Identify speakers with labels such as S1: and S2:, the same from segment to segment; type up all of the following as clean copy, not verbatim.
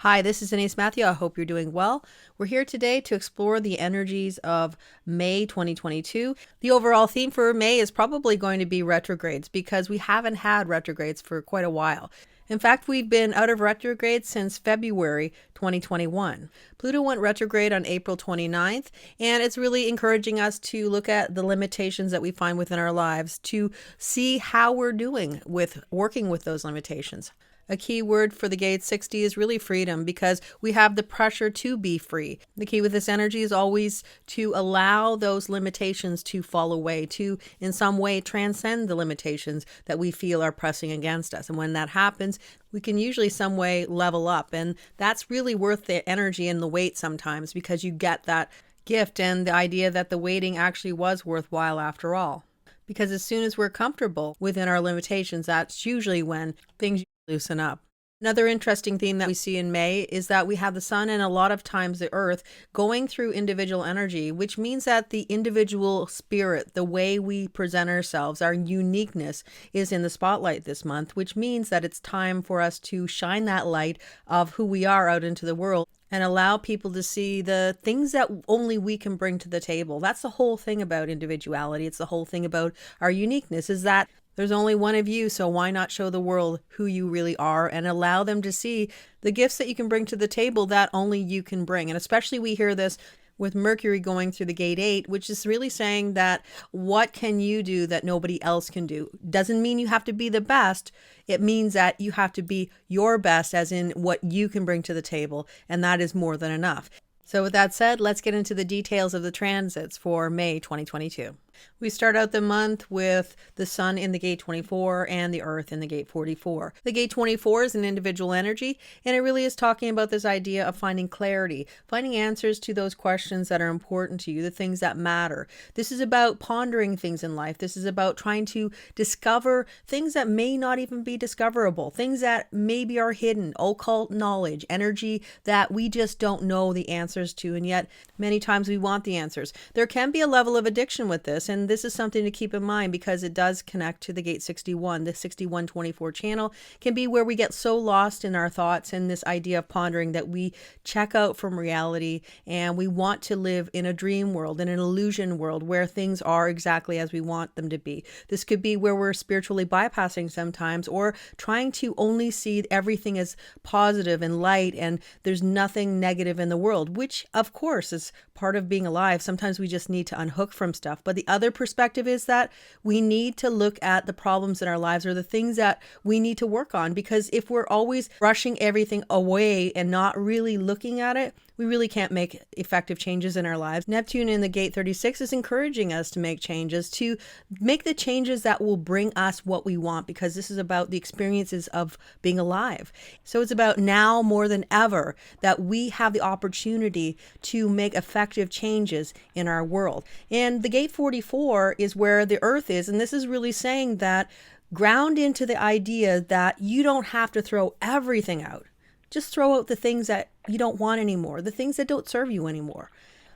S1: Hi, this is Denise Matthew. I hope you're doing well. We're here today to explore the energies of May 2022. The overall theme for May is probably going to be retrogrades because we haven't had retrogrades for quite a while. In fact, we've been out of retrograde since February 2021. Pluto went retrograde on April 29th, and it's really encouraging us to look at the limitations that we find within our lives to see how we're doing with working with those limitations. A key word for the gate 60 is really freedom because we have the pressure to be free. The key with this energy is always to allow those limitations to fall away, to in some way transcend the limitations that we feel are pressing against us. And when that happens, we can usually some way level up. And that's really worth the energy and the wait sometimes because you get that gift and the idea that the waiting actually was worthwhile after all. Because as soon as we're comfortable within our limitations, that's usually when things loosen up. Another interesting theme that we see in May is that we have the sun and a lot of times the earth going through individual energy, which means that the individual spirit, the way we present ourselves, our uniqueness is in the spotlight this month, which means that it's time for us to shine that light of who we are out into the world and allow people to see the things that only we can bring to the table. That's the whole thing about individuality. It's the whole thing about our uniqueness is that there's only one of you, so why not show the world who you really are and allow them to see the gifts that you can bring to the table that only you can bring. And especially we hear this with Mercury going through the gate 8, which is really saying that what can you do that nobody else can do? Doesn't mean you have to be the best. It means that you have to be your best, as in what you can bring to the table. And that is more than enough. So with that said, let's get into the details of the transits for May 2022. We start out the month with the sun in the gate 24 and the earth in the gate 44. The gate 24 is an individual energy, and it really is talking about this idea of finding clarity, finding answers to those questions that are important to you, the things that matter. This is about pondering things in life. This is about trying to discover things that may not even be discoverable, things that maybe are hidden, occult knowledge, energy that we just don't know the answers to, and yet many times we want the answers. There can be a level of addiction with this, and this is something to keep in mind because it does connect to the gate 61. The 6124 channel can be where we get so lost in our thoughts and this idea of pondering that we check out from reality and we want to live in a dream world, in an illusion world where things are exactly as we want them to be. This could be where we're spiritually bypassing sometimes or trying to only see everything as positive and light and there's nothing negative in the world, which of course is part of being alive. Sometimes we just need to unhook from stuff. But the other perspective is that we need to look at the problems in our lives or the things that we need to work on, because if we're always brushing everything away and not really looking at it, we really can't make effective changes in our lives. Neptune in the gate 36 is encouraging us to make changes, to make the changes that will bring us what we want, because this is about the experiences of being alive. So it's about now more than ever that we have the opportunity to make effective changes in our world. And the gate 44 is where the earth is, and this is really saying that ground into the idea that you don't have to throw everything out. Just throw out the things that you don't want anymore, the things that don't serve you anymore.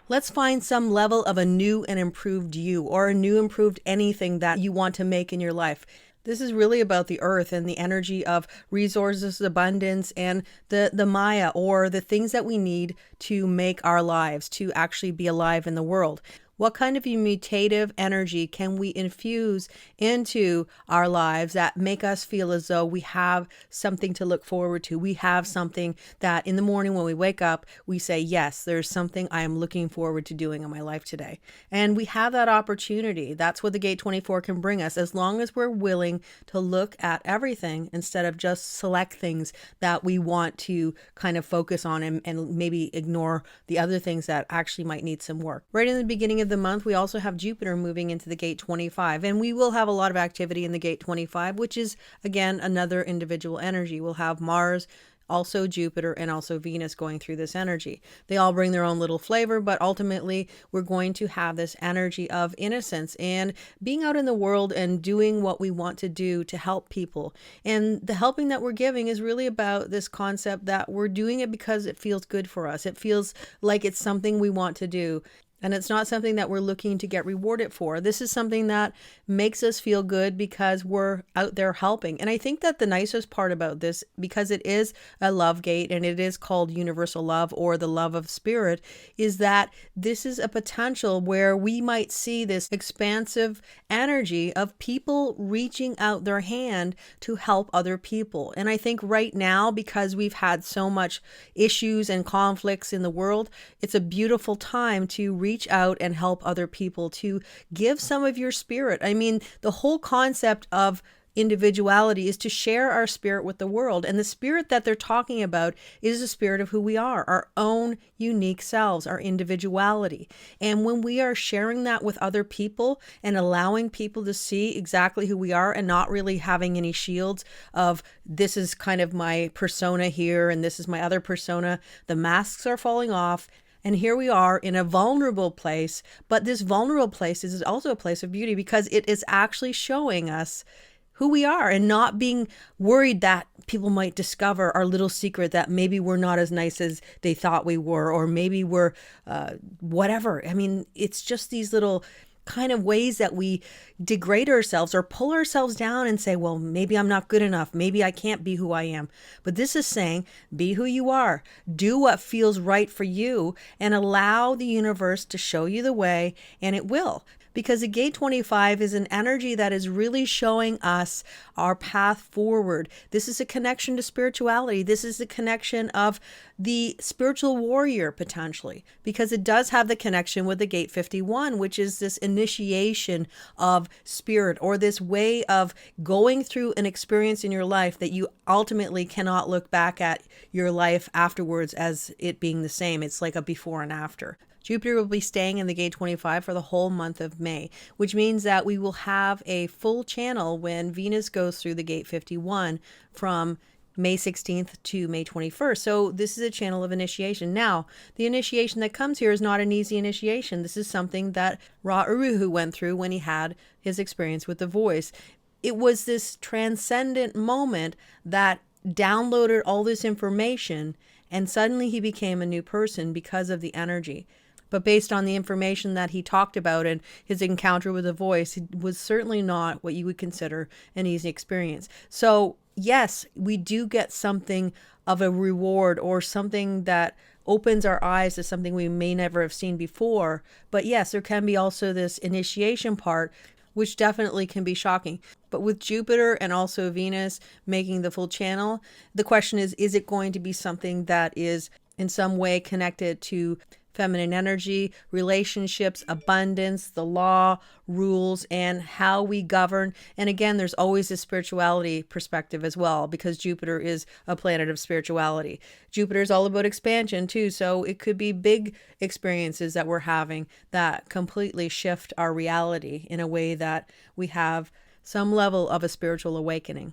S1: Let's find some level of a new and improved you, or a new improved anything that you want to make in your life. This is really about the earth and the energy of resources, abundance, and the Maya, or the things that we need to make our lives, to actually be alive in the world. What kind of mutative energy can we infuse into our lives that make us feel as though we have something to look forward to? We have something that in the morning when we wake up, we say, yes, there's something I am looking forward to doing in my life today. And we have that opportunity. That's what the gate 24 can bring us, as long as we're willing to look at everything instead of just select things that we want to kind of focus on and maybe ignore the other things that actually might need some work. Right in the beginning of the month, we also have Jupiter moving into the gate 25, and we will have a lot of activity in the gate 25, which is again another individual energy. We'll have Mars, also Jupiter, and also Venus going through this energy. They all bring their own little flavor, but ultimately we're going to have this energy of innocence and being out in the world and doing what we want to do to help people. And the helping that we're giving is really about this concept that we're doing it because it feels good for us. It feels like it's something we want to do. And it's not something that we're looking to get rewarded for. This is something that makes us feel good because we're out there helping. And I think that the nicest part about this, because it is a love gate and it is called universal love or the love of spirit, is that this is a potential where we might see this expansive energy of people reaching out their hand to help other people. And I think right now, because we've had so much issues and conflicts in the world, it's a beautiful time to reach out and help other people, to give some of your spirit. I mean, the whole concept of individuality is to share our spirit with the world. And the spirit that they're talking about is the spirit of who we are, our own unique selves, our individuality. And when we are sharing that with other people and allowing people to see exactly who we are and not really having any shields of this is kind of my persona here and this is my other persona, the masks are falling off. And here we are in a vulnerable place, but this vulnerable place is also a place of beauty because it is actually showing us who we are and not being worried that people might discover our little secret that maybe we're not as nice as they thought we were, or maybe we're whatever. I mean, it's just these little kind of ways that we degrade ourselves or pull ourselves down and say, well, maybe I'm not good enough. Maybe I can't be who I am. But this is saying, be who you are. Do what feels right for you and allow the universe to show you the way, and it will. Because the gate 25 is an energy that is really showing us our path forward. This is a connection to spirituality. This is the connection of the spiritual warrior, potentially, because it does have the connection with the gate 51, which is this initiation of spirit, or this way of going through an experience in your life that you ultimately cannot look back at your life afterwards as it being the same. It's like a before and after. Jupiter will be staying in the gate 25 for the whole month of May, which means that we will have a full channel when Venus goes through the gate 51 from May 16th to May 21st. So this is a channel of initiation. Now, the initiation that comes here is not an easy initiation. This is something that Ra Uru went through when he had his experience with the voice. It was this transcendent moment that downloaded all this information, and suddenly he became a new person because of the energy. But based on the information that he talked about and his encounter with the voice, it was certainly not what you would consider an easy experience. So yes, we do get something of a reward or something that opens our eyes to something we may never have seen before. But yes, there can be also this initiation part, which definitely can be shocking. But with Jupiter and also Venus making the full channel, the question is it going to be something that is in some way connected to feminine energy, relationships, abundance, the law, rules, and how we govern? And again, there's always a spirituality perspective as well, because Jupiter is a planet of spirituality. Jupiter is all about expansion too, so it could be big experiences that we're having that completely shift our reality in a way that we have some level of a spiritual awakening.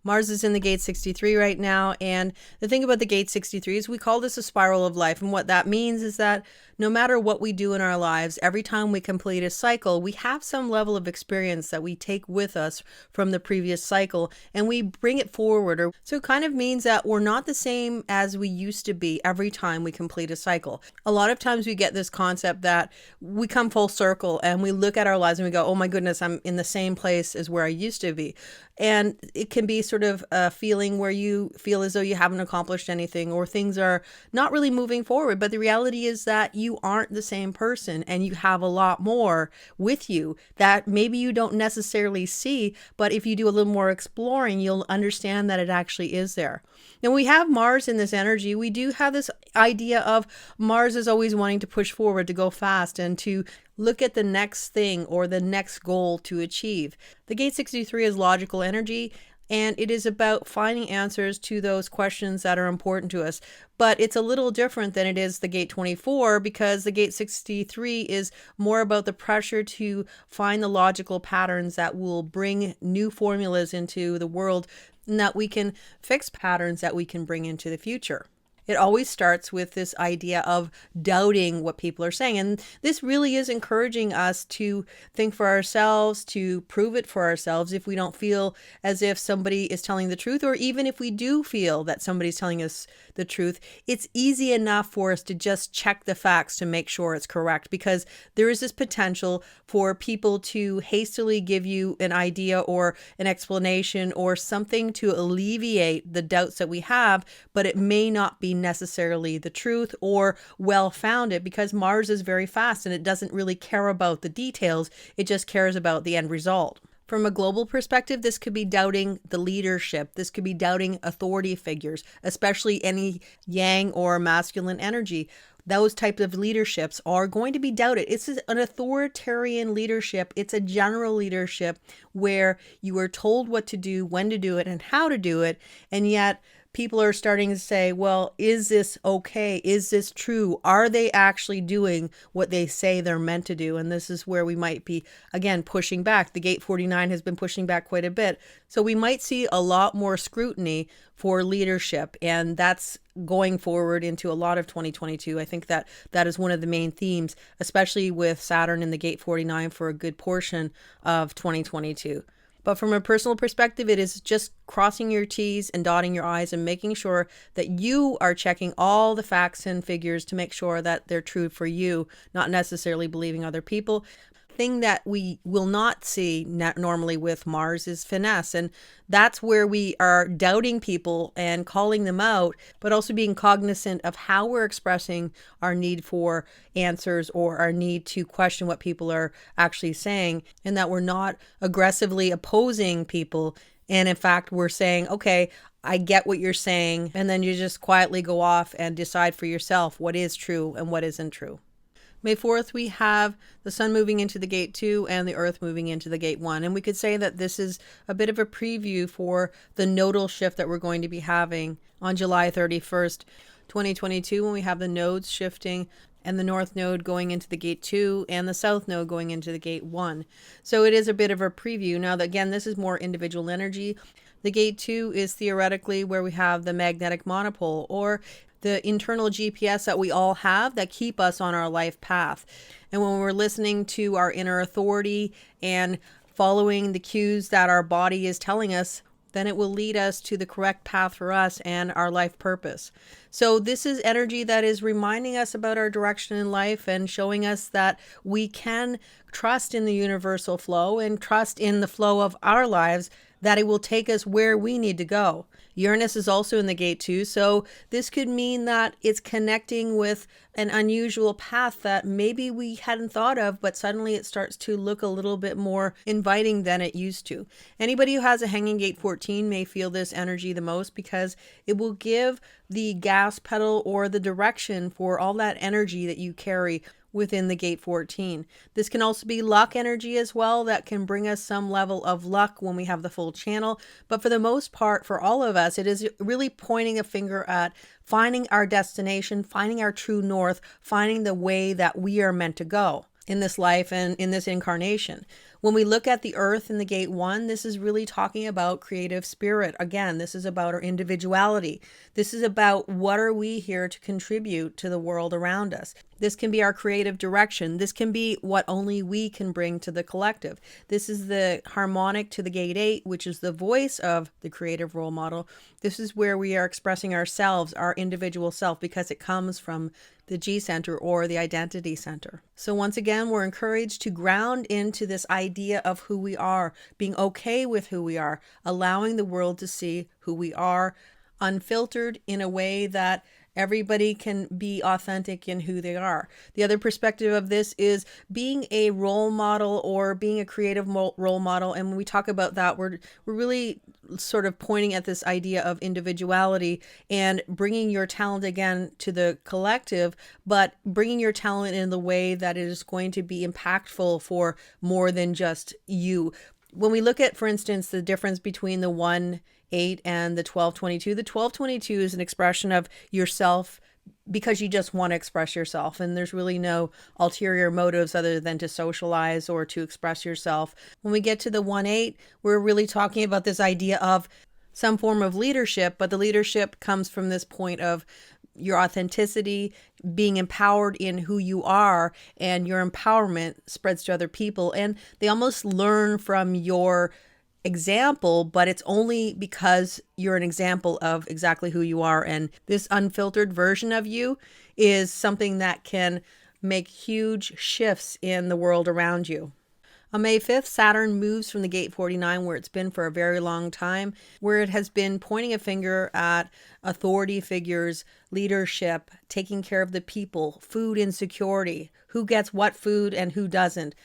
S1: Mars is in the gate 63 right now, and the thing about the gate 63 is we call this a spiral of life, and what that means is that no matter what we do in our lives, every time we complete a cycle, we have some level of experience that we take with us from the previous cycle, and we bring it forward. So it kind of means that we're not the same as we used to be every time we complete a cycle. A lot of times we get this concept that we come full circle and we look at our lives and we go, oh my goodness, I'm in the same place as where I used to be. And it can be sort of a feeling where you feel as though you haven't accomplished anything or things are not really moving forward. But the reality is that you aren't the same person and you have a lot more with you that maybe you don't necessarily see. But if you do a little more exploring, you'll understand that it actually is there. Now, we have Mars in this energy. We do have this idea of Mars is always wanting to push forward, to go fast, and to look at the next thing or the next goal to achieve. The gate 63 is logical energy, and it is about finding answers to those questions that are important to us. But it's a little different than it is the gate 24, because the gate 63 is more about the pressure to find the logical patterns that will bring new formulas into the world, and that we can fix patterns that we can bring into the future. It always starts with this idea of doubting what people are saying. And this really is encouraging us to think for ourselves, to prove it for ourselves if we don't feel as if somebody is telling the truth, or even if we do feel that somebody's telling us the truth. It's easy enough for us to just check the facts to make sure it's correct, because there is this potential for people to hastily give you an idea or an explanation or something to alleviate the doubts that we have, but it may not be necessarily the truth or well-founded, because Mars is very fast and it doesn't really care about the details. It just cares about the end result. From a global perspective, this could be doubting the leadership. This could be doubting authority figures, especially any yang or masculine energy. Those types of leaderships are going to be doubted. It's an authoritarian leadership. It's a general leadership where you are told what to do, when to do it, and how to do it. And yet people are starting to say, well, is this okay? Is this true? Are they actually doing what they say they're meant to do? And this is where we might be, again, pushing back. The Gate 49 has been pushing back quite a bit. So we might see a lot more scrutiny for leadership. And that's going forward into a lot of 2022. I think that that is one of the main themes, especially with Saturn in the Gate 49 for a good portion of 2022. But from a personal perspective, it is just crossing your T's and dotting your I's and making sure that you are checking all the facts and figures to make sure that they're true for you, not necessarily believing other people. Thing that we will not see normally with Mars is finesse. And that's where we are doubting people and calling them out, but also being cognizant of how we're expressing our need for answers or our need to question what people are actually saying, and that we're not aggressively opposing people. And in fact, we're saying, okay, I get what you're saying. And then you just quietly go off and decide for yourself what is true and what isn't true. May 4th, we have the sun moving into the Gate 2 and the earth moving into the Gate 1. And we could say that this is a bit of a preview for the nodal shift that we're going to be having on July 31st, 2022, when we have the nodes shifting and the north node going into the Gate 2 and the south node going into the Gate 1. So it is a bit of a preview. Now, again, this is more individual energy. The Gate 2 is theoretically where we have the magnetic monopole, or the internal GPS that we all have that keep us on our life path. And when we're listening to our inner authority and following the cues that our body is telling us, then it will lead us to the correct path for us and our life purpose. So this is energy that is reminding us about our direction in life and showing us that we can trust in the universal flow and trust in the flow of our lives, that it will take us where we need to go. Uranus is also in the Gate 2, so this could mean that it's connecting with an unusual path that maybe we hadn't thought of, but suddenly it starts to look a little bit more inviting than it used to. Anybody who has a hanging Gate 14 may feel this energy the most, because it will give the gas pedal or the direction for all that energy that you carry within the Gate 14. This can also be luck energy as well, that can bring us some level of luck when we have the full channel. But for the most part, for all of us, it is really pointing a finger at finding our destination, finding our true north, finding the way that we are meant to go in this life and in this incarnation. When we look at the earth in the Gate 1, this is really talking about creative spirit. Again, this is about our individuality. This is about what are we here to contribute to the world around us. This can be our creative direction. This can be what only we can bring to the collective. This is the harmonic to the Gate 8, which is the voice of the creative role model. This is where we are expressing ourselves, our individual self, because it comes from the G center or the identity center. So once again, we're encouraged to ground into this idea of who we are, being okay with who we are, allowing the world to see who we are, unfiltered, in a way that everybody can be authentic in who they are. The other perspective of this is being a role model or being a creative role model. And when we talk about that, we're really sort of pointing at this idea of individuality and bringing your talent again to the collective, but bringing your talent in the way that it is going to be impactful for more than just you. When we look at, for instance, the difference between the 1-8 and the 12-22, the 12-22 is an expression of yourself because you just want to express yourself, and there's really no ulterior motives other than to socialize or to express yourself. When we get to the 1-8, we're really talking about this idea of some form of leadership, but the leadership comes from this point of your authenticity, being empowered in who you are, and your empowerment spreads to other people. And they almost learn from your example, but it's only because you're an example of exactly who you are. And this unfiltered version of you is something that can make huge shifts in the world around you. On May 5th, Saturn moves from the gate 49, where it's been for a very long time, where it has been pointing a finger at authority figures, leadership, taking care of the people, food insecurity, who gets what food and who doesn't.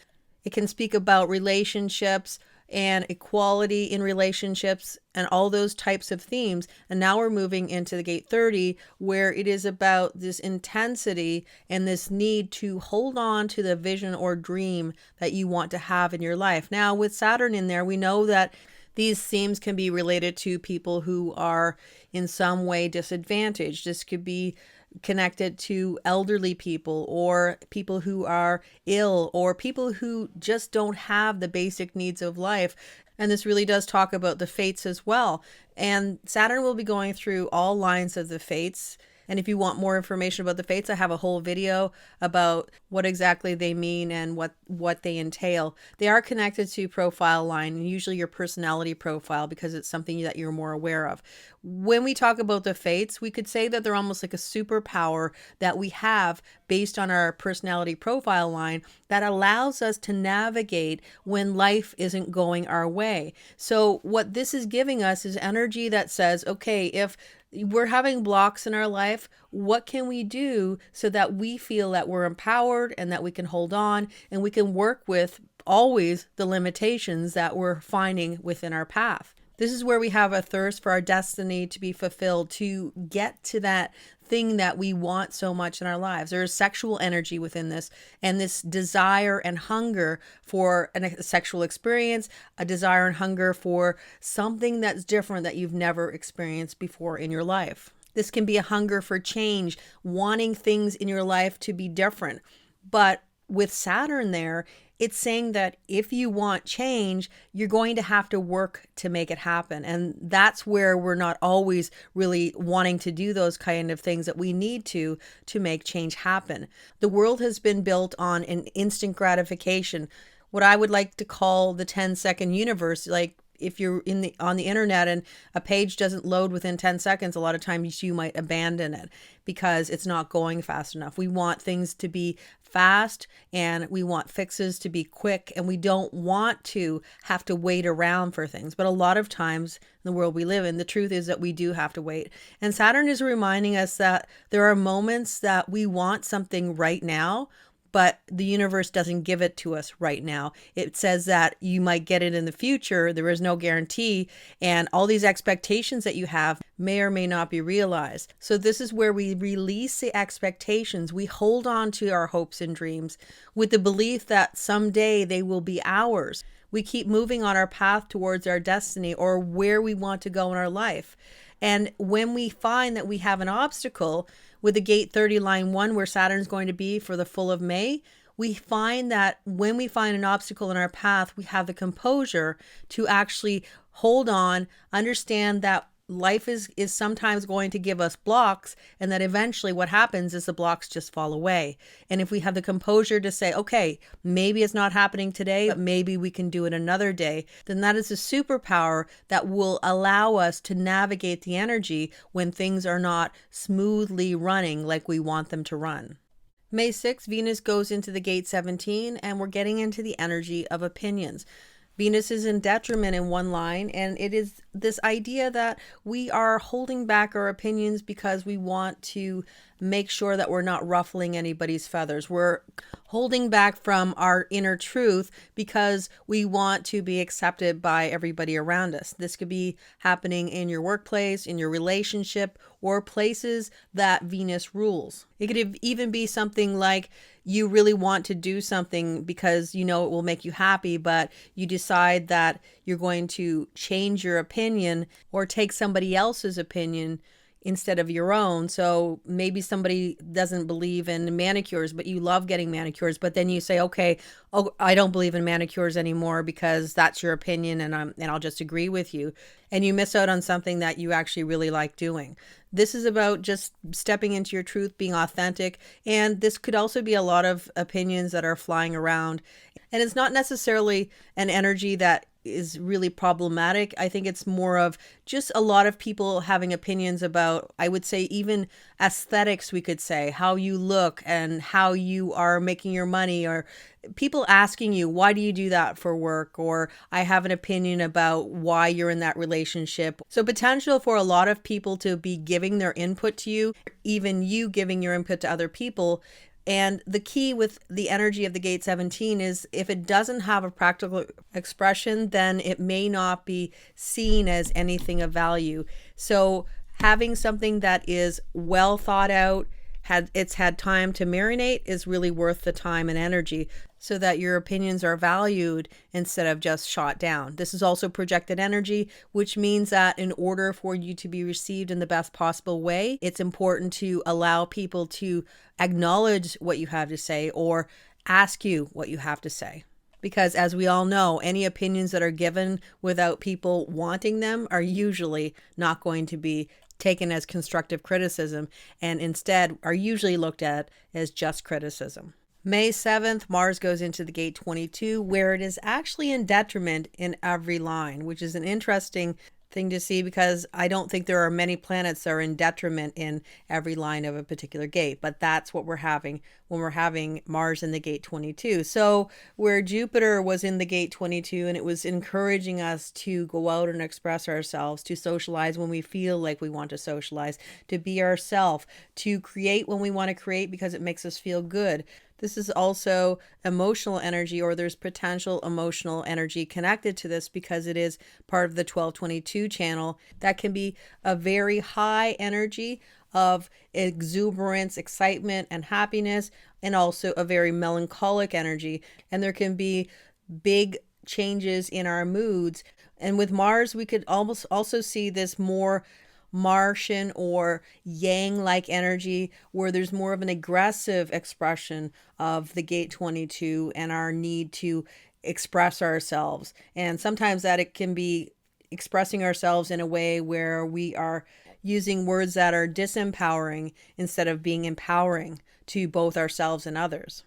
S1: It can speak about relationships and equality in relationships and all those types of themes. And now we're moving into the gate 30, where it is about this intensity and this need to hold on to the vision or dream that you want to have in your life. Now, with Saturn in there, we know that these themes can be related to people who are in some way disadvantaged. This could be connected to elderly people or people who are ill or people who just don't have the basic needs of life. And this really does talk about the fates as well. And Saturn will be going through all lines of the fates. And if you want more information about the fates, I have a whole video about what exactly they mean and what they entail. They are connected to profile line, and usually your personality profile, because it's something that you're more aware of. When we talk about the fates, we could say that they're almost like a superpower that we have based on our personality profile line that allows us to navigate when life isn't going our way. So what this is giving us is energy that says, okay, if we're having blocks in our life, what can we do so that we feel that we're empowered and that we can hold on and we can work with always the limitations that we're finding within our path. This is where we have a thirst for our destiny to be fulfilled, to get to that thing that we want so much in our lives. There is sexual energy within this, and this desire and hunger for a sexual experience, a desire and hunger for something that's different that you've never experienced before in your life. This can be a hunger for change, wanting things in your life to be different. But with Saturn there, it's saying that if you want change, you're going to have to work to make it happen. And that's where we're not always really wanting to do those kind of things that we need to make change happen. The world has been built on an instant gratification, what I would like to call the 10-second universe. Like, if you're on the internet and a page doesn't load within 10 seconds, a lot of times you might abandon it because it's not going fast enough. We want things to be fast and we want fixes to be quick, and we don't want to have to wait around for things. But a lot of times in the world we live in, the truth is that we do have to wait. And Saturn is reminding us that there are moments that we want something right now, but the universe doesn't give it to us right now. It says that you might get it in the future. There is no guarantee. And all these expectations that you have may or may not be realized. So this is where we release the expectations. We hold on to our hopes and dreams with the belief that someday they will be ours. We keep moving on our path towards our destiny or where we want to go in our life. And when we find that we have an obstacle, with the gate 30 line 1, where Saturn's going to be for the full of May, we find that when we find an obstacle in our path, we have the composure to actually hold on, understand that life is sometimes going to give us blocks, and that eventually what happens is the blocks just fall away. And if we have the composure to say, okay, maybe it's not happening today, but maybe we can do it another day, then that is a superpower that will allow us to navigate the energy when things are not smoothly running like we want them to run. May 6th, Venus goes into the gate 17, and we're getting into the energy of opinions. Venus is in detriment in one line, and it is this idea that we are holding back our opinions because we want to make sure that we're not ruffling anybody's feathers. We're holding back from our inner truth because we want to be accepted by everybody around us. This could be happening in your workplace, in your relationship, or places that Venus rules. It could even be something like you really want to do something because you know it will make you happy, but you decide that you're going to change your opinion or take somebody else's opinion instead of your own. So maybe somebody doesn't believe in manicures, but you love getting manicures, but then you say, okay, oh, I don't believe in manicures anymore because that's your opinion, and I'll just agree with you. And you miss out on something that you actually really like doing. This is about just stepping into your truth, being authentic. And this could also be a lot of opinions that are flying around. And it's not necessarily an energy that is really problematic. I think it's more of just a lot of people having opinions about, I would say, even aesthetics, we could say, how you look and how you are making your money, or people asking you, why do you do that for work? Or I have an opinion about why you're in that relationship. So potential for a lot of people to be giving their input to you, even you giving your input to other people. And the key with the energy of the gate 17 is if it doesn't have a practical expression, then it may not be seen as anything of value. So having something that is well thought out, it's had time to marinate, is really worth the time and energy, so that your opinions are valued instead of just shot down. This is also projected energy, which means that in order for you to be received in the best possible way, it's important to allow people to acknowledge what you have to say or ask you what you have to say. Because as we all know, any opinions that are given without people wanting them are usually not going to be taken as constructive criticism, and instead are usually looked at as just criticism. May 7th, Mars goes into the gate 22, where it is actually in detriment in every line, which is an interesting thing to see because I don't think there are many planets that are in detriment in every line of a particular gate, but that's what we're having when we're having Mars in the gate 22. So where Jupiter was in the gate 22 and it was encouraging us to go out and express ourselves, to socialize when we feel like we want to socialize, to be ourselves, to create when we want to create because it makes us feel good. This is also emotional energy, or there's potential emotional energy connected to this because it is part of the 1222 channel. That can be a very high energy of exuberance, excitement, and happiness, and also a very melancholic energy. And there can be big changes in our moods. And with Mars, we could almost also see this more Martian or Yang-like energy, where there's more of an aggressive expression of the gate 22 and our need to express ourselves. And sometimes that it can be expressing ourselves in a way where we are using words that are disempowering instead of being empowering to both ourselves and others.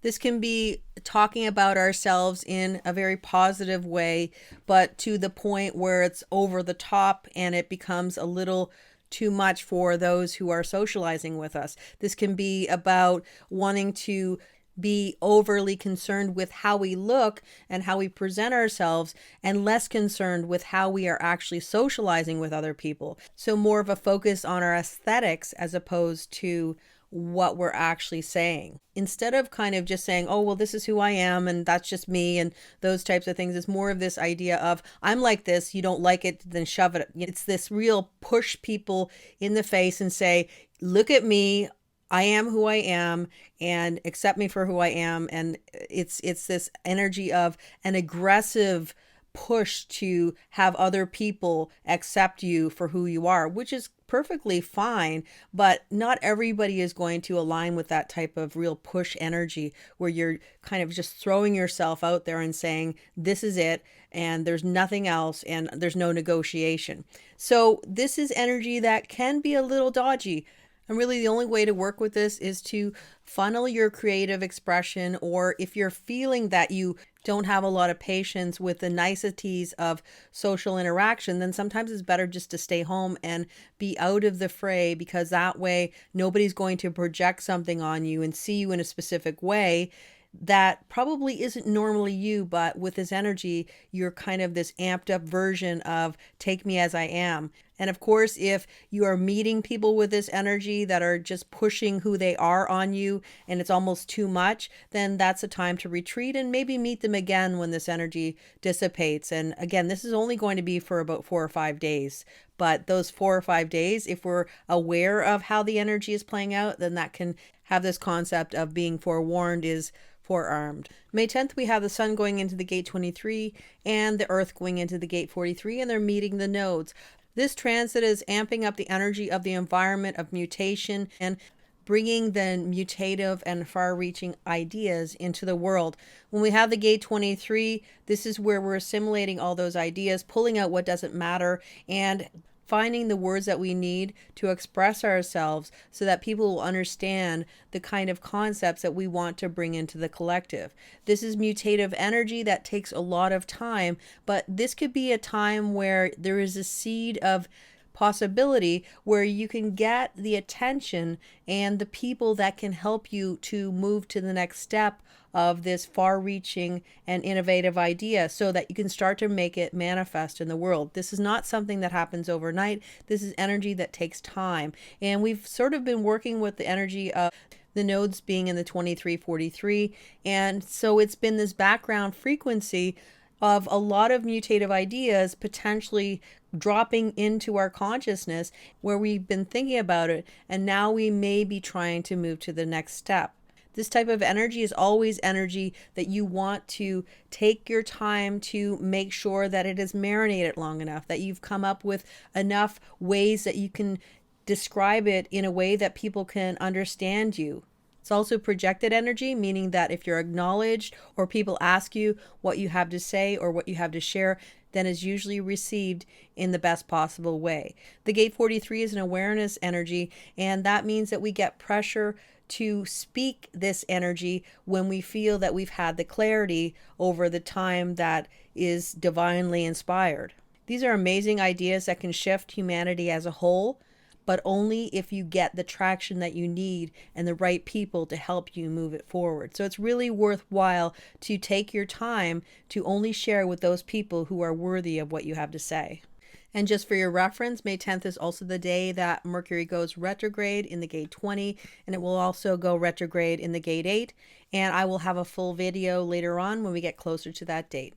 S1: This can be talking about ourselves in a very positive way, but to the point where it's over the top and it becomes a little too much for those who are socializing with us. This can be about wanting to be overly concerned with how we look and how we present ourselves and less concerned with how we are actually socializing with other people. So more of a focus on our aesthetics as opposed to what we're actually saying. Instead of kind of just saying, oh, well, this is who I am and that's just me and those types of things, it's more of this idea of, I'm like this, you don't like it, then shove it. It's this real push people in the face and say, look at me, I am who I am, and accept me for who I am. And it's this energy of an aggressive push to have other people accept you for who you are, which is perfectly fine, but not everybody is going to align with that type of real push energy where you're kind of just throwing yourself out there and saying, this is it, and there's nothing else, and there's no negotiation. So this is energy that can be a little dodgy. And really the only way to work with this is to funnel your creative expression, or if you're feeling that you don't have a lot of patience with the niceties of social interaction, then sometimes it's better just to stay home and be out of the fray, because that way nobody's going to project something on you and see you in a specific way that probably isn't normally you, but with this energy, you're kind of this amped up version of take me as I am. And of course, if you are meeting people with this energy that are just pushing who they are on you and it's almost too much, then that's a time to retreat and maybe meet them again when this energy dissipates. And again, this is only going to be for about 4 or 5 days. But those 4 or 5 days, if we're aware of how the energy is playing out, then that can have this concept of being forewarned is forearmed. May 10th, we have the sun going into the gate 23 and the earth going into the gate 43, and they're meeting the nodes. This transit is amping up the energy of the environment of mutation and bringing the mutative and far reaching ideas into the world. When we have the gate 23, this is where we're assimilating all those ideas, pulling out what doesn't matter, and finding the words that we need to express ourselves so that people will understand the kind of concepts that we want to bring into the collective. This is mutative energy that takes a lot of time, but this could be a time where there is a seed of possibility where you can get the attention and the people that can help you to move to the next step of this far reaching and innovative idea so that you can start to make it manifest in the world. This is not something that happens overnight. This is energy that takes time. And we've sort of been working with the energy of the nodes being in the 2343. And so it's been this background frequency of a lot of mutative ideas potentially dropping into our consciousness where we've been thinking about it, and now we may be trying to move to the next step. This type of energy is always energy that you want to take your time to make sure that it is marinated long enough, that you've come up with enough ways that you can describe it in a way that people can understand you. It's also projected energy, meaning that if you're acknowledged or people ask you what you have to say or what you have to share, then is usually received in the best possible way. The gate 43 is an awareness energy, and that means that we get pressure to speak this energy when we feel that we've had the clarity over the time that is divinely inspired. These are amazing ideas that can shift humanity as a whole, but only if you get the traction that you need and the right people to help you move it forward. So it's really worthwhile to take your time to only share with those people who are worthy of what you have to say. And just for your reference, May 10th is also the day that Mercury goes retrograde in the gate 20, and it will also go retrograde in the gate 8. And I will have a full video later on when we get closer to that date.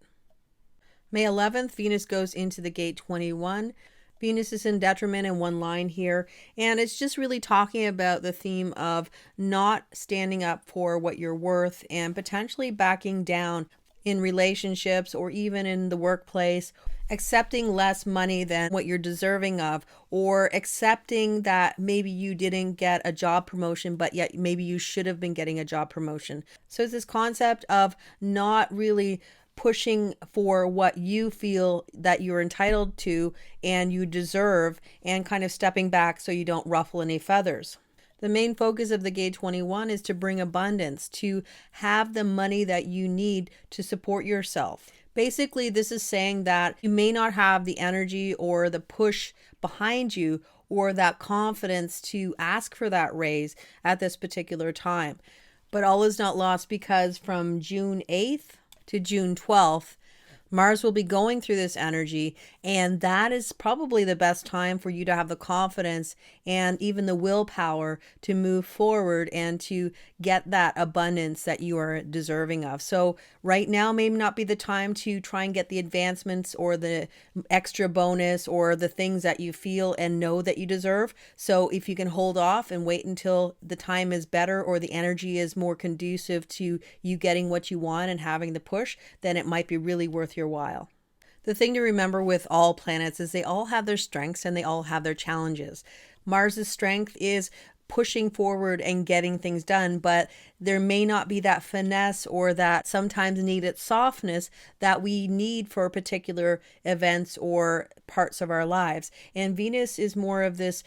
S1: May 11th, Venus goes into the gate 21. Venus is in detriment in one line here, and it's just really talking about the theme of not standing up for what you're worth and potentially backing down in relationships or even in the workplace, accepting less money than what you're deserving of, or accepting that maybe you didn't get a job promotion, but yet maybe you should have been getting a job promotion. So it's this concept of not really pushing for what you feel that you're entitled to and you deserve, and kind of stepping back so you don't ruffle any feathers. The main focus of the gate 21 is to bring abundance, to have the money that you need to support yourself. Basically, this is saying that you may not have the energy or the push behind you or that confidence to ask for that raise at this particular time. But all is not lost, because from June 8th to June 12th, Mars will be going through this energy, and that is probably the best time for you to have the confidence and even the willpower to move forward and to get that abundance that you are deserving of. So right now may not be the time to try and get the advancements or the extra bonus or the things that you feel and know that you deserve. So if you can hold off and wait until the time is better or the energy is more conducive to you getting what you want and having the push, then it might be really worth your while. The thing to remember with all planets is they all have their strengths and they all have their challenges. Mars's strength is pushing forward and getting things done, but there may not be that finesse or that sometimes needed softness that we need for particular events or parts of our lives. And Venus is more of this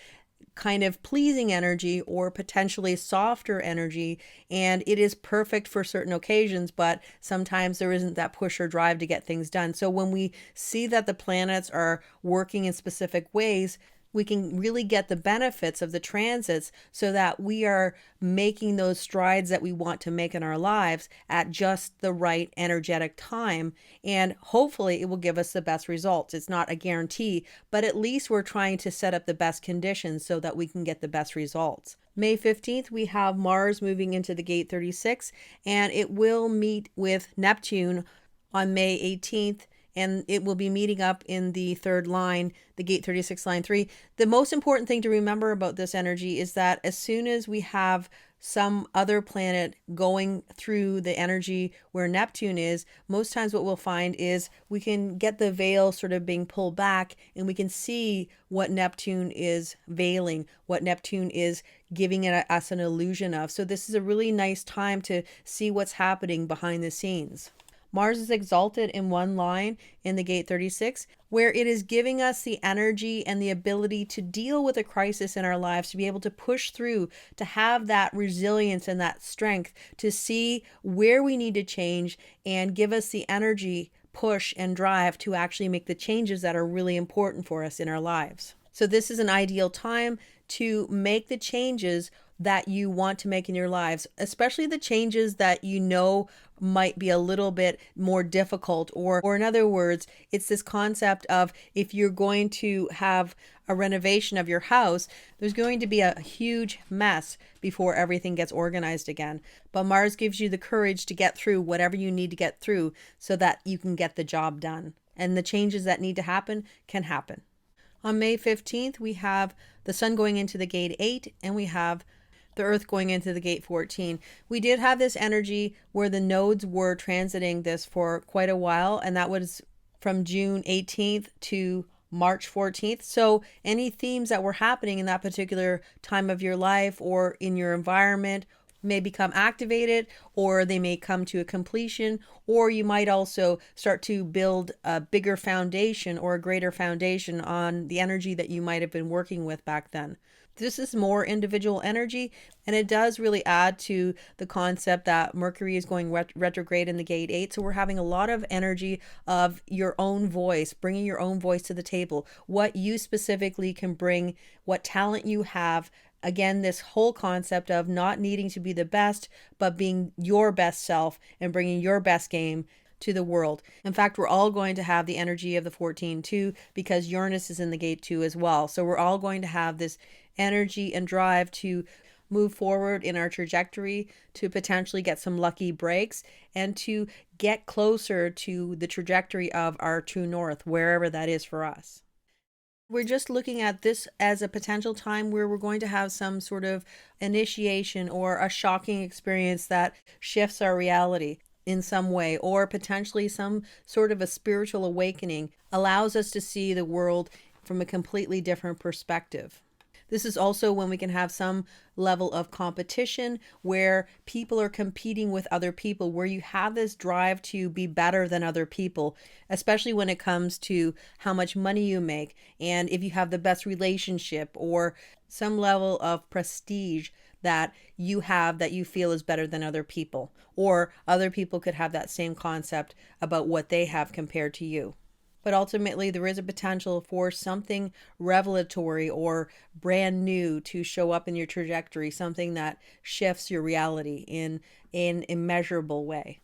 S1: kind of pleasing energy or potentially softer energy, and it is perfect for certain occasions, but sometimes there isn't that push or drive to get things done. So when we see that the planets are working in specific ways, we can really get the benefits of the transits so that we are making those strides that we want to make in our lives at just the right energetic time. And hopefully it will give us the best results. It's not a guarantee, but at least we're trying to set up the best conditions so that we can get the best results. May 15th, we have Mars moving into the gate 36, and it will meet with Neptune on May 18th. and it will be meeting up in the third line, the gate 36 line 3. The most important thing to remember about this energy is that as soon as we have some other planet going through the energy where Neptune is, most times what we'll find is we can get the veil sort of being pulled back, and we can see what Neptune is veiling, what Neptune is giving us an illusion of. So this is a really nice time to see what's happening behind the scenes. Mars is exalted in one line in the gate 36, where it is giving us the energy and the ability to deal with a crisis in our lives, to be able to push through, to have that resilience and that strength, to see where we need to change and give us the energy, push, and drive to actually make the changes that are really important for us in our lives. So this is an ideal time to make the changes that you want to make in your lives, especially the changes that you know might be a little bit more difficult, or in other words, it's this concept of if you're going to have a renovation of your house, there's going to be a huge mess before everything gets organized again. But Mars gives you the courage to get through whatever you need to get through so that you can get the job done. And the changes that need to happen can happen. On May 15th, we have the Sun going into the gate 8, and we have the Earth going into the gate 14. We did have this energy where the nodes were transiting this for quite a while, and that was from June 18th to March 14th. So any themes that were happening in that particular time of your life or in your environment may become activated, or they may come to a completion, or you might also start to build a bigger foundation or a greater foundation on the energy that you might have been working with back then. This is more individual energy, and it does really add to the concept that Mercury is going retrograde in the gate 8. So we're having a lot of energy of your own voice, bringing your own voice to the table, what you specifically can bring, what talent you have. Again, this whole concept of not needing to be the best, but being your best self and bringing your best game to the world. In fact, we're all going to have the energy of the 14 too, because Uranus is in the gate 2 as well. So we're all going to have this energy and drive to move forward in our trajectory, to potentially get some lucky breaks, and to get closer to the trajectory of our true north, wherever that is for us. We're just looking at this as a potential time where we're going to have some sort of initiation or a shocking experience that shifts our reality in some way, or potentially some sort of a spiritual awakening, allows us to see the world from a completely different perspective. This is also when we can have some level of competition where people are competing with other people, where you have this drive to be better than other people, especially when it comes to how much money you make, and if you have the best relationship or some level of prestige that you have that you feel is better than other people, or other people could have that same concept about what they have compared to you. But ultimately, there is a potential for something revelatory or brand new to show up in your trajectory, something that shifts your reality in an immeasurable way.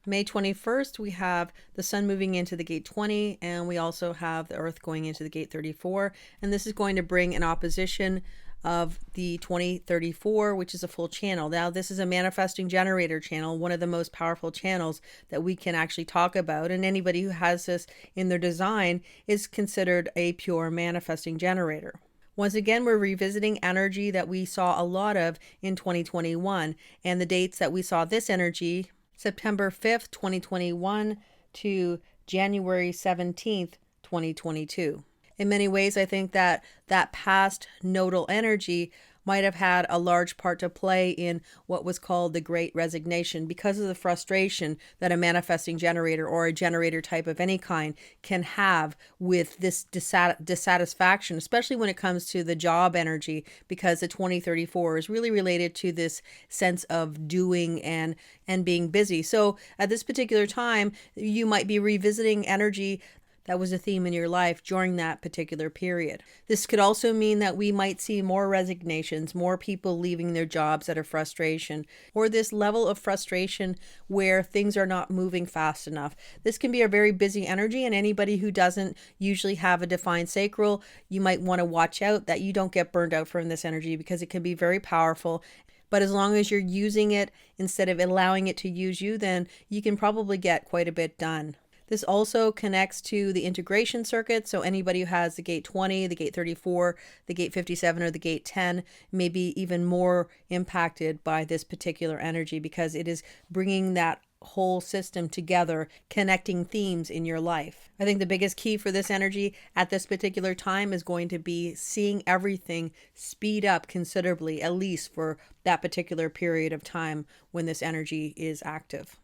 S1: May 21st, we have the Sun moving into the gate 20, and we also have the Earth going into the gate 34. And this is going to bring an opposition of the 2034, which is a full channel. Now, this is a manifesting generator channel, one of the most powerful channels that we can actually talk about. And anybody who has this in their design is considered a pure manifesting generator. Once again, we're revisiting energy that we saw a lot of in 2021. And the dates that we saw this energy, September 5th, 2021 to January 17th, 2022. In many ways, I think that past nodal energy might have had a large part to play in what was called the Great Resignation, because of the frustration that a manifesting generator or a generator type of any kind can have with this dissatisfaction, especially when it comes to the job energy, because the 2034 is really related to this sense of doing and being busy. So at this particular time, you might be revisiting energy that was a theme in your life during that particular period. This could also mean that we might see more resignations, more people leaving their jobs out of frustration, or this level of frustration where things are not moving fast enough. This can be a very busy energy, and anybody who doesn't usually have a defined sacral, you might want to watch out that you don't get burned out from this energy, because it can be very powerful. But as long as you're using it instead of allowing it to use you, then you can probably get quite a bit done. This also connects to the integration circuit. So anybody who has the gate 20, the gate 34, the gate 57, or the gate 10 may be even more impacted by this particular energy because it is bringing that whole system together, connecting themes in your life. I think the biggest key for this energy at this particular time is going to be seeing everything speed up considerably, at least for that particular period of time when this energy is active.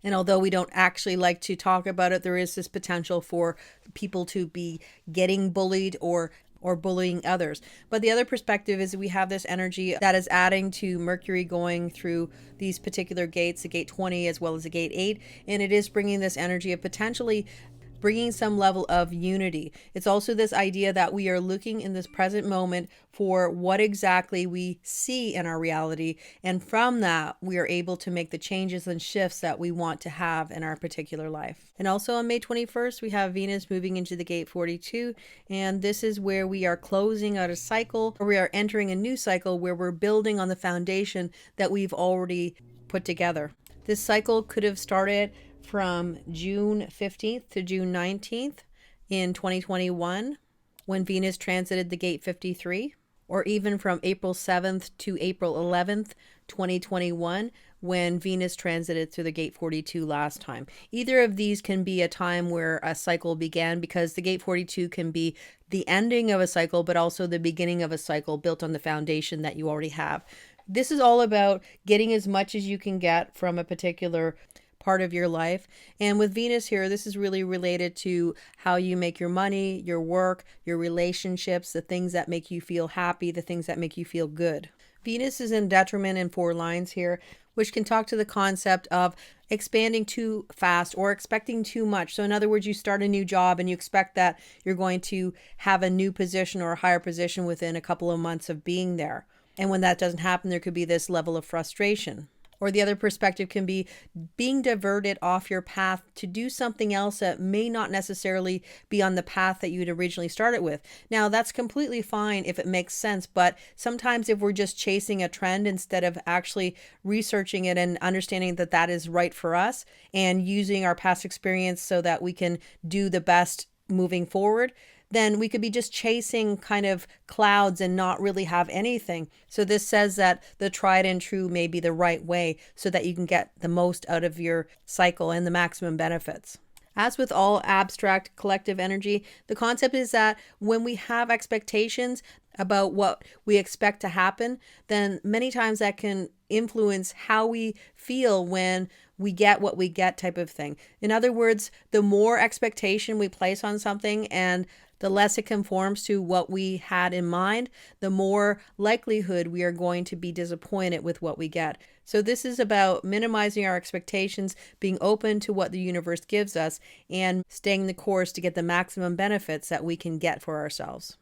S1: And although we don't actually like to talk about it, there is this potential for people to be getting bullied or bullying others. But the other perspective is we have this energy that is adding to Mercury going through these particular gates, the gate 20 as well as the gate 8, and it is bringing this energy of potentially bringing some level of unity. It's also this idea that we are looking in this present moment for what exactly we see in our reality, and from that we are able to make the changes and shifts that we want to have in our particular life. And also on May 21st we have Venus moving into the gate 42, and this is where we are closing out a cycle, or we are entering a new cycle where we're building on the foundation that we've already put together. This cycle could have started from June 15th to June 19th in 2021 when Venus transited the gate 53, or even from April 7th to April 11th, 2021 when Venus transited through the gate 42 last time. Either of these can be a time where a cycle began, because the gate 42 can be the ending of a cycle but also the beginning of a cycle built on the foundation that you already have. This is all about getting as much as you can get from a particular part of your life. And with Venus here, this is really related to how you make your money, your work, your relationships, the things that make you feel happy, the things that make you feel good. Venus is in detriment in 4 lines here, which can talk to the concept of expanding too fast or expecting too much. So in other words, you start a new job and you expect that you're going to have a new position or a higher position within a couple of months of being there. And when that doesn't happen, there could be this level of frustration. Or the other perspective can be being diverted off your path to do something else that may not necessarily be on the path that you'd originally started with. Now, that's completely fine if it makes sense, but sometimes if we're just chasing a trend instead of actually researching it and understanding that that is right for us and using our past experience so that we can do the best moving forward, then we could be just chasing kind of clouds and not really have anything. So this says that the tried and true may be the right way so that you can get the most out of your cycle and the maximum benefits. As with all abstract collective energy, the concept is that when we have expectations about what we expect to happen, then many times that can influence how we feel when we get what we get, type of thing. In other words, the more expectation we place on something and the less it conforms to what we had in mind, the more likelihood we are going to be disappointed with what we get. So this is about minimizing our expectations, being open to what the universe gives us, and staying the course to get the maximum benefits that we can get for ourselves.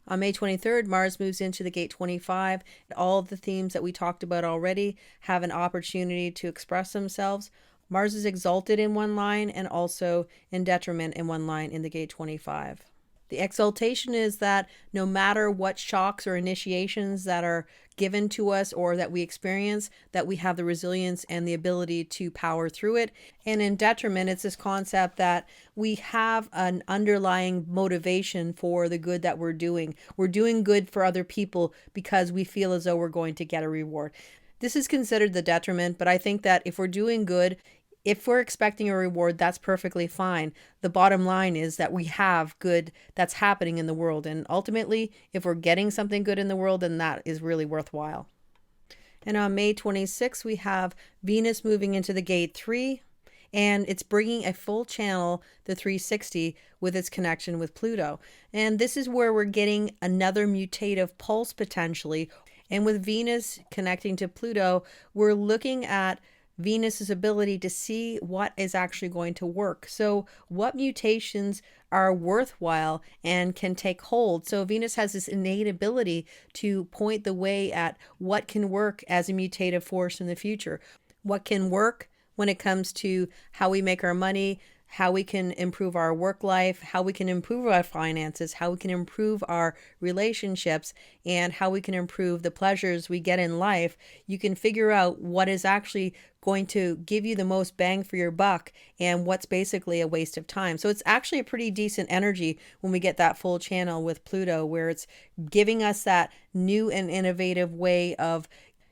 S1: On May 23rd, Mars moves into the gate 25. All of the themes that we talked about already have an opportunity to express themselves. Mars is exalted in 1 line and also in detriment in 1 line in the gate 25. The exaltation is that no matter what shocks or initiations that are given to us or that we experience, that we have the resilience and the ability to power through it. And in detriment, it's this concept that we have an underlying motivation for the good that we're doing. We're doing good for other people because we feel as though we're going to get a reward. This is considered the detriment, but I think that if we're doing good, if we're expecting a reward, that's perfectly fine. The bottom line is that we have good that's happening in the world. And ultimately, if we're getting something good in the world, then that is really worthwhile. And on May 26th, we have Venus moving into the gate 3. And it's bringing a full channel, the 360, with its connection with Pluto. And this is where we're getting another mutative pulse potentially. And with Venus connecting to Pluto, we're looking at Venus's ability to see what is actually going to work. So what mutations are worthwhile and can take hold. So Venus has this innate ability to point the way at what can work as a mutative force in the future. What can work when it comes to how we make our money, how we can improve our work life, how we can improve our finances, how we can improve our relationships, and how we can improve the pleasures we get in life, you can figure out what is actually going to give you the most bang for your buck and what's basically a waste of time. So it's actually a pretty decent energy when we get that full channel with Pluto, where it's giving us that new and innovative way of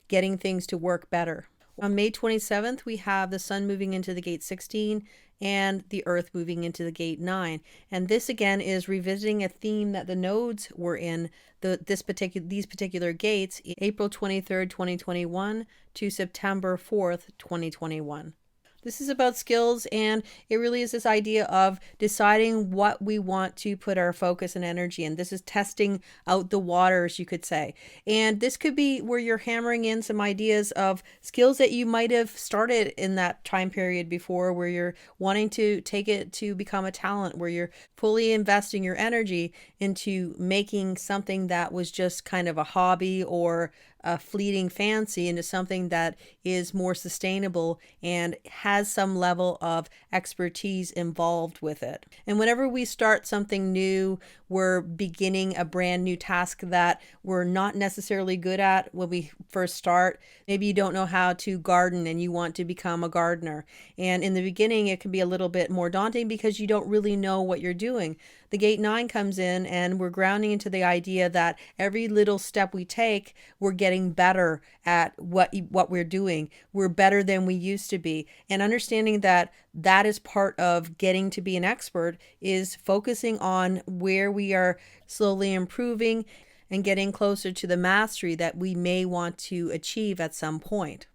S1: getting things to work better. On May 27th, we have the Sun moving into the gate 16 and the Earth moving into the gate 9. And this again is revisiting a theme that the nodes were in these particular gates, April 23rd, 2021 to September 4th, 2021. This is about skills, and it really is this idea of deciding what we want to put our focus and energy in. This is testing out the waters, you could say. And this could be where you're hammering in some ideas of skills that you might have started in that time period before, where you're wanting to take it to become a talent, where you're fully investing your energy into making something that was just kind of a hobby or a fleeting fancy into something that is more sustainable and has some level of expertise involved with it. And whenever we start something new, we're beginning a brand new task that we're not necessarily good at when we first start. Maybe you don't know how to garden and you want to become a gardener. And in the beginning, it can be a little bit more daunting because you don't really know what you're doing. The gate 9 comes in and we're grounding into the idea that every little step we take, we're getting better at what we're doing. We're better than we used to be. And understanding that that is part of getting to be an expert is focusing on where we are slowly improving and getting closer to the mastery that we may want to achieve at some point.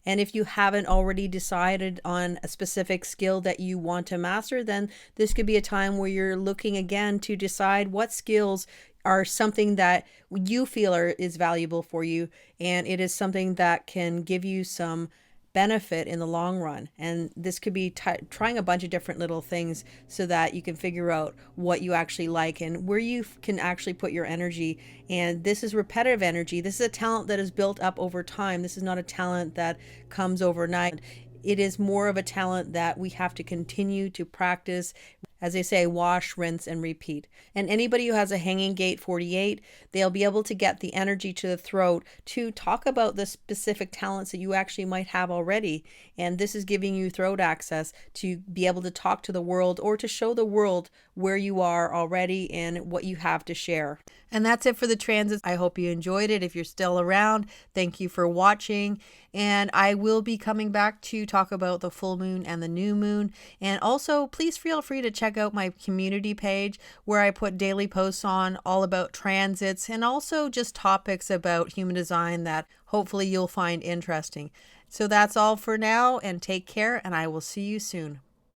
S1: And if you haven't already decided on a specific skill that you want to master, then this could be a time where you're looking again to decide what skills are something that you feel is valuable for you, and it is something that can give you some benefit in the long run. And this could be trying a bunch of different little things so that you can figure out what you actually like and where you can actually put your energy. And this is repetitive energy. This is a talent that is built up over time. This is not a talent that comes overnight. It is more of a talent that we have to continue to practice. As they say, wash, rinse, and repeat. And anybody who has a hanging gate 48, they'll be able to get the energy to the throat to talk about the specific talents that you actually might have already. And this is giving you throat access to be able to talk to the world or to show the world where you are already and what you have to share. And that's it for the transits. I hope you enjoyed it. If you're still around, thank you for watching. And I will be coming back to talk about the full moon and the new moon. And also, please feel free to check out my community page where I put daily posts on all about transits and also just topics about human design that hopefully you'll find interesting. So that's all for now, and take care, and I will see you soon.